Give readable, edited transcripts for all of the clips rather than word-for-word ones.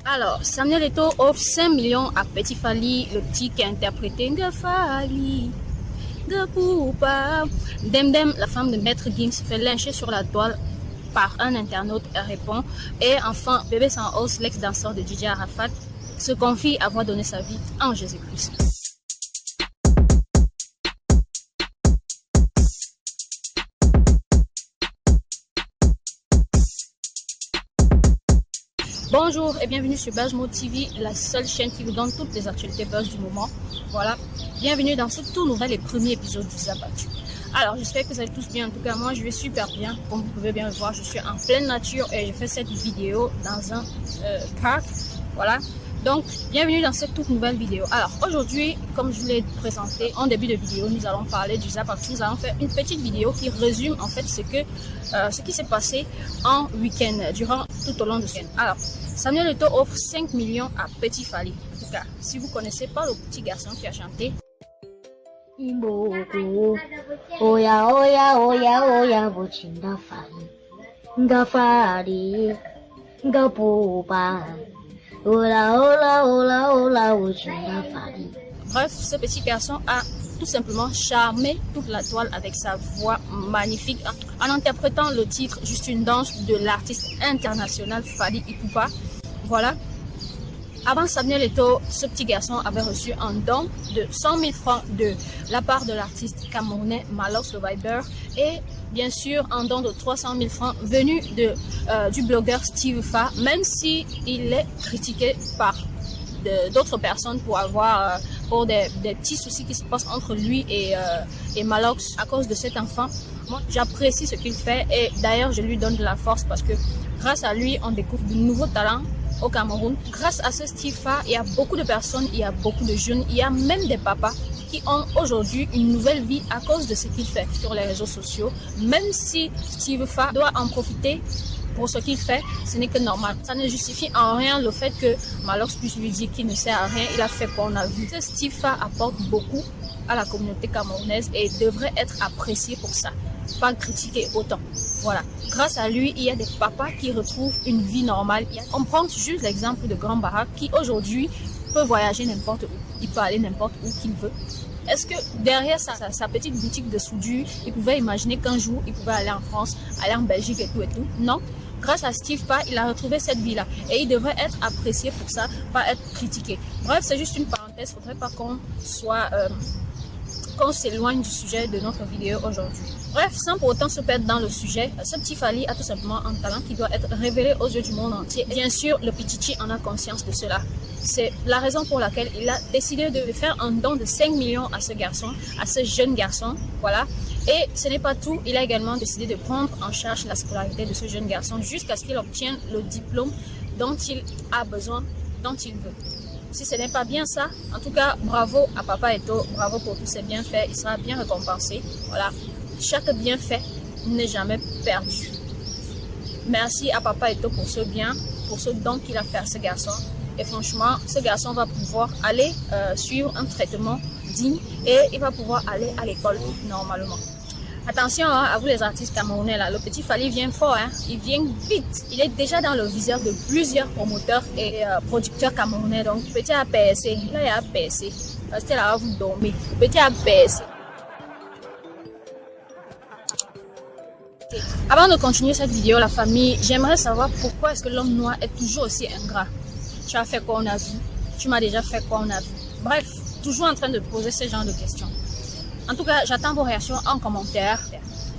Alors, Samuel Eto'o offre 5 millions à Petit Fally, le petit qui a interprété Nga Fally, Nga Poupa. Demdem, la femme de Maître Gims, se fait lyncher sur la toile par un internaute et répond. Et enfin, Bébé Sans Os, l'ex-danseur de DJ Arafat, se confie avoir donné sa vie en Jésus-Christ. Bonjour et bienvenue sur BuzzMode TV, la seule chaîne qui vous donne toutes les actualités buzz du moment. Voilà, bienvenue dans ce tout nouvel et premier épisode du Zap Actu. Alors, j'espère que vous allez tous bien. En tout cas, moi, je vais super bien. Comme vous pouvez bien le voir, je suis en pleine nature et je fais cette vidéo dans un parc. Voilà. Donc, bienvenue dans cette toute nouvelle vidéo. Alors, aujourd'hui, comme je vous l'ai présenté en début de vidéo, nous allons parler du Zap Actu. Nous allons faire une petite vidéo qui résume en fait ce qui s'est passé en week-end, durant tout au long de ce week-end. Alors, Samuel Eto'o offre 5 millions à Petit Fally. En tout cas, si vous ne connaissez pas le petit garçon qui a chanté Imbogo, oya oya oya oya buchinda Fally, Nga Fally, Nga Poupa, ola ola ola ola buchinda Fally. Bref, ce petit garçon a tout simplement charmé toute la toile avec sa voix magnifique en interprétant le titre Juste une danse de l'artiste international Fally Ipupa. Voilà. Avant Samuel Eto'o, ce petit garçon avait reçu un don de 100 000 francs de la part de l'artiste camerounais Malox le Viber et bien sûr un don de 300 000 francs venu du blogueur Steve Fa, même si il est critiqué par d'autres personnes pour des petits soucis qui se passent entre lui et Malox à cause de cet enfant. Moi, j'apprécie ce qu'il fait et d'ailleurs je lui donne de la force parce que grâce à lui, on découvre de nouveaux talents au Cameroun. Grâce à ce Steve Fa, il y a beaucoup de personnes, il y a beaucoup de jeunes, il y a même des papas qui ont aujourd'hui une nouvelle vie à cause de ce qu'il fait sur les réseaux sociaux. Même si Steve Fa doit en profiter pour ce qu'il fait, ce n'est que normal. Ça ne justifie en rien le fait que Malox puisse lui dire qu'il ne sert à rien. Il a fait quoi on a vu. Ce Steve Fa apporte beaucoup à la communauté camerounaise et devrait être apprécié pour ça, pas critiqué autant. Voilà. Grâce à lui, il y a des papas qui retrouvent une vie normale. On prend juste l'exemple de Grand Barak qui aujourd'hui peut voyager n'importe où. Il peut aller n'importe où qu'il veut. Est-ce que derrière sa petite boutique de soudure, il pouvait imaginer qu'un jour, il pouvait aller en France, aller en Belgique et tout et tout? Non. Grâce à Steve Fa, il a retrouvé cette vie-là. Et il devrait être apprécié pour ça, pas être critiqué. Bref, c'est juste une parenthèse. Il ne faudrait pas qu'on s'éloigne du sujet de notre vidéo aujourd'hui. Bref, sans pour autant se perdre dans le sujet, ce petit Fally a tout simplement un talent qui doit être révélé aux yeux du monde entier. Bien sûr, le Pichichi en a conscience de cela. C'est la raison pour laquelle il a décidé de faire un don de 5 millions à ce garçon, à ce jeune garçon. Voilà. Et ce n'est pas tout, il a également décidé de prendre en charge la scolarité de ce jeune garçon jusqu'à ce qu'il obtienne le diplôme dont il a besoin, dont il veut. Si ce n'est pas bien ça, en tout cas, bravo à Papa Eto'o, bravo pour tous ses bienfaits, il sera bien récompensé. Voilà, chaque bienfait n'est jamais perdu. Merci à Papa Eto'o pour ce bien, pour ce don qu'il a fait à ce garçon. Et franchement, ce garçon va pouvoir aller suivre un traitement digne et il va pouvoir aller à l'école normalement. Attention hein, à vous les artistes camerounais là, le petit Fally vient fort, hein, il vient vite. Il est déjà dans le viseur de plusieurs promoteurs et producteurs camerounais. Donc petit à percer, là il y a percer. Restez là, vous dormez. Petit à percer. Avant de continuer cette vidéo, la famille, j'aimerais savoir pourquoi est-ce que l'homme noir est toujours aussi ingrat. Tu as fait quoi on a vu? Tu m'as déjà fait quoi on a vu? Bref, toujours en train de poser ce genre de questions. En tout cas, j'attends vos réactions en commentaire.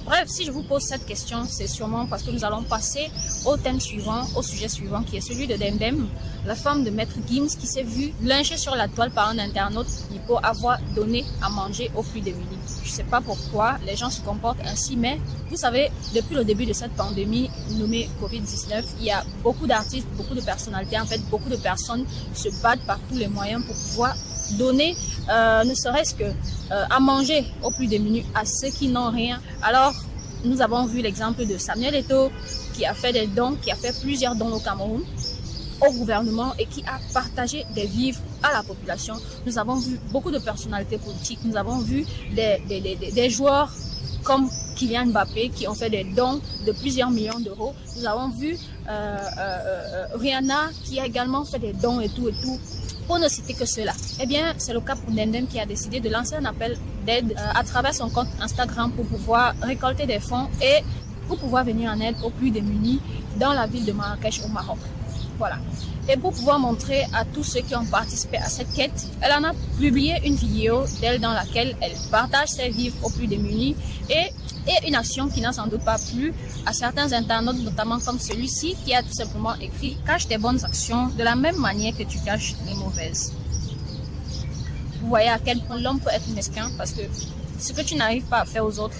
Bref, si je vous pose cette question, c'est sûrement parce que nous allons passer au thème suivant, au sujet suivant, qui est celui de Demdem, la femme de Maître Gims qui s'est vue lynchée sur la toile par un internaute pour avoir donné à manger aux plus démunis. Je ne sais pas pourquoi les gens se comportent ainsi, mais vous savez, depuis le début de cette pandémie nommée Covid-19, il y a beaucoup d'artistes, beaucoup de personnalités, en fait, beaucoup de personnes se battent par tous les moyens pour pouvoir donner ne serait-ce que à manger aux plus démunis, à ceux qui n'ont rien. Alors, nous avons vu l'exemple de Samuel Eto'o qui a fait des dons, qui a fait plusieurs dons au Cameroun, au gouvernement et qui a partagé des vivres à la population. Nous avons vu beaucoup de personnalités politiques, nous avons vu des joueurs comme Kylian Mbappé qui ont fait des dons de plusieurs millions d'euros. Nous avons vu Rihanna qui a également fait des dons et tout. Pour ne citer que cela. Eh bien, c'est le cas pour Ndendem qui a décidé de lancer un appel d'aide à travers son compte Instagram pour pouvoir récolter des fonds et pour pouvoir venir en aide aux plus démunis dans la ville de Marrakech au Maroc. Voilà. Et pour pouvoir montrer à tous ceux qui ont participé à cette quête, elle en a publié une vidéo d'elle dans laquelle elle partage ses vivres aux plus démunis et une action qui n'a sans doute pas plu à certains internautes, notamment comme celui-ci qui a tout simplement écrit « Cache tes bonnes actions de la même manière que tu caches les mauvaises ». Vous voyez à quel point l'homme peut être mesquin parce que ce que tu n'arrives pas à faire aux autres,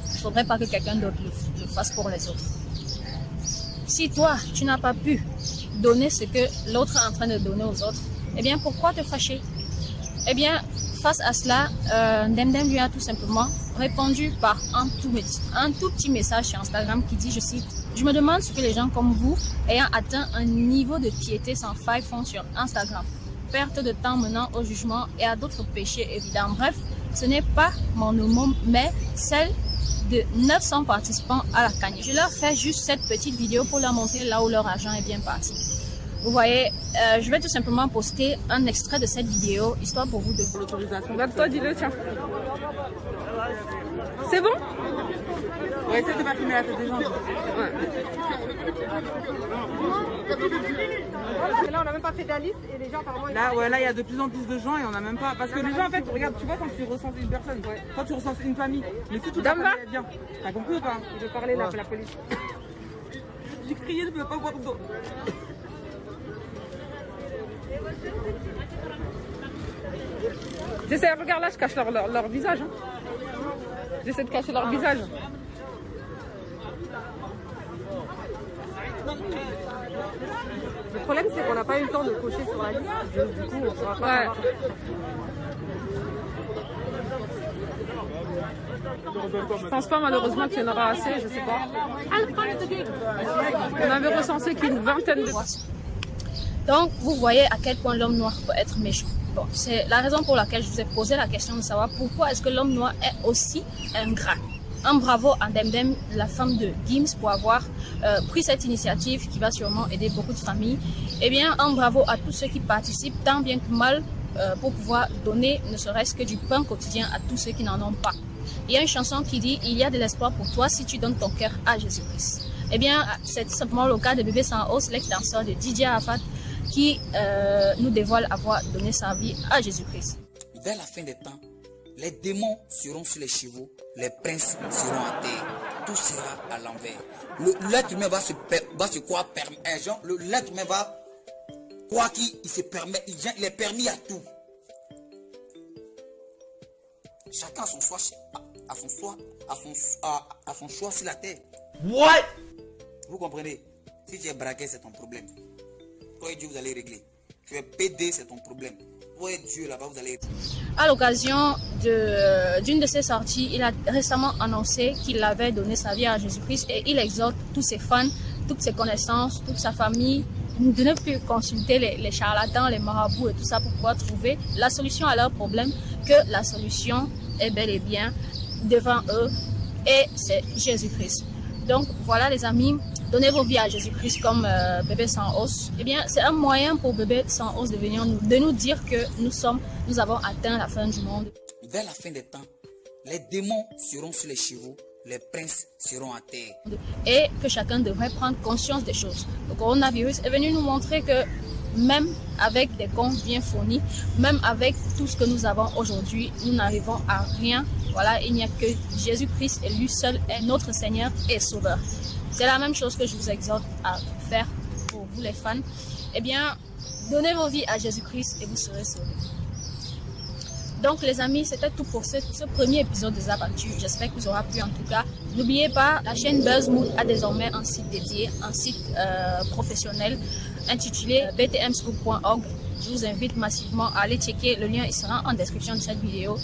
il ne faudrait pas que quelqu'un d'autre le fasse pour les autres. Si toi, tu n'as pas pu donner ce que l'autre est en train de donner aux autres, eh bien pourquoi te fâcher? Eh bien, face à cela, Ndendem lui a tout simplement répondu par un tout petit message sur Instagram qui dit, je cite, « Je me demande ce que les gens comme vous, ayant atteint un niveau de piété sans faille, font sur Instagram. Perte de temps menant au jugement et à d'autres péchés évidents. Bref, ce n'est pas mon homo, mais celle de 900 participants à la CAN. Je leur fais juste cette petite vidéo pour leur montrer là où leur argent est bien parti. Vous voyez, je vais tout simplement poster un extrait de cette vidéo, histoire pour vous de... L'autorisation. Donc toi, dis-le, tiens. C'est bon? Ouais, essaie de pas filmer la tête des gens. Ouais. Là, on n'a même pas fait de la liste et les gens apparemment... Là, ouais, là, il y a de plus en plus de gens et on n'a même pas... Parce que les gens, en fait, regarde, tu vois, quand tu recenses une personne, quand tu recenses une famille, mais si toute la famille est bien, t'as compris ou pas? Je vais parler là, la police. J'ai crié, je ne peux pas boire d'eau. J'essaie, regarde là, je cache leur visage. Hein. J'essaie de cacher leur visage. Le problème, c'est qu'on n'a pas eu le temps de cocher sur la liste. Du coup, on ne saura pas. Ouais. Je pense pas malheureusement qu'il y en aura assez, je sais pas. On avait recensé qu'une vingtaine de... Donc, vous voyez à quel point l'homme noir peut être méchant. Bon, c'est la raison pour laquelle je vous ai posé la question de savoir pourquoi est-ce que l'homme noir est aussi ingrat. Un bravo à Ndendem, la femme de Gims, pour avoir pris cette initiative qui va sûrement aider beaucoup de familles. Eh bien, un bravo à tous ceux qui participent tant bien que mal pour pouvoir donner ne serait-ce que du pain quotidien à tous ceux qui n'en ont pas. Il y a une chanson qui dit « Il y a de l'espoir pour toi si tu donnes ton cœur à Jésus-Christ ». Eh bien, c'est tout simplement le cas de Bébé Sans Os, l'ex-danseur de DJ Arafat, qui nous dévoile avoir donné sa vie à Jésus-Christ. Vers la fin des temps, les démons seront sur les chevaux, les princes seront à terre. Tout sera à l'envers. L'être humain va se croire permis. L'être humain va croire qu'il se permet, il est permis à tout. Chacun a son choix, à son choix sur la terre. What? Vous comprenez? Si tu es braqué, c'est ton problème. Toi et Dieu, vous allez régler. Tu es pédé, c'est ton problème. Toi et Dieu, là-bas, vous allez... À l'occasion d'une de ses sorties, il a récemment annoncé qu'il avait donné sa vie à Jésus-Christ et il exhorte tous ses fans, toutes ses connaissances, toute sa famille de ne plus consulter les charlatans, les marabouts et tout ça pour pouvoir trouver la solution à leurs problèmes, que la solution est bel et bien devant eux et c'est Jésus-Christ. Donc voilà les amis, donnez vos vies à Jésus-Christ comme Bébé Sans Os. Eh bien, c'est un moyen pour Bébé Sans Os de nous dire que nous avons atteint la fin du monde. Vers la fin des temps, les démons seront sur les chevaux, les princes seront à terre. Et que chacun devrait prendre conscience des choses. Le coronavirus est venu nous montrer que même avec des comptes bien fournis, même avec tout ce que nous avons aujourd'hui, nous n'arrivons à rien. Voilà, il n'y a que Jésus-Christ et lui seul est notre Seigneur et Sauveur. C'est la même chose que je vous exhorte à faire pour vous les fans. Eh bien, donnez vos vies à Jésus-Christ et vous serez sauvés. Donc les amis, c'était tout pour ce premier épisode de Zap Actu. J'espère que vous aurez plu en tout cas. N'oubliez pas, la chaîne Buzzmood a désormais un site dédié, un site professionnel intitulé btmscoop.org. Je vous invite massivement à aller checker. Le lien il sera en description de cette vidéo.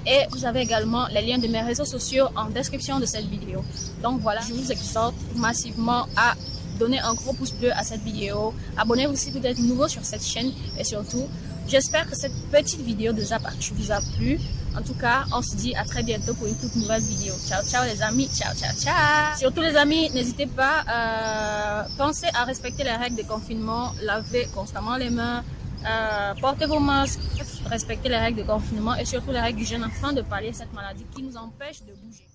Et vous avez également les liens de mes réseaux sociaux en description de cette vidéo. Donc voilà, je vous exhorte massivement à donner un gros pouce bleu à cette vidéo. Abonnez-vous si vous êtes nouveau sur cette chaîne. Et surtout, j'espère que cette petite vidéo de Zap Actu vous a plu. En tout cas, on se dit à très bientôt pour une toute nouvelle vidéo. Ciao, ciao les amis. Ciao, ciao, ciao. Surtout les amis, n'hésitez pas, pensez à respecter les règles de confinement, lavez constamment les mains, portez vos masques, respectez les règles de confinement et surtout les règles d'hygiène afin de pallier cette maladie qui nous empêche de bouger.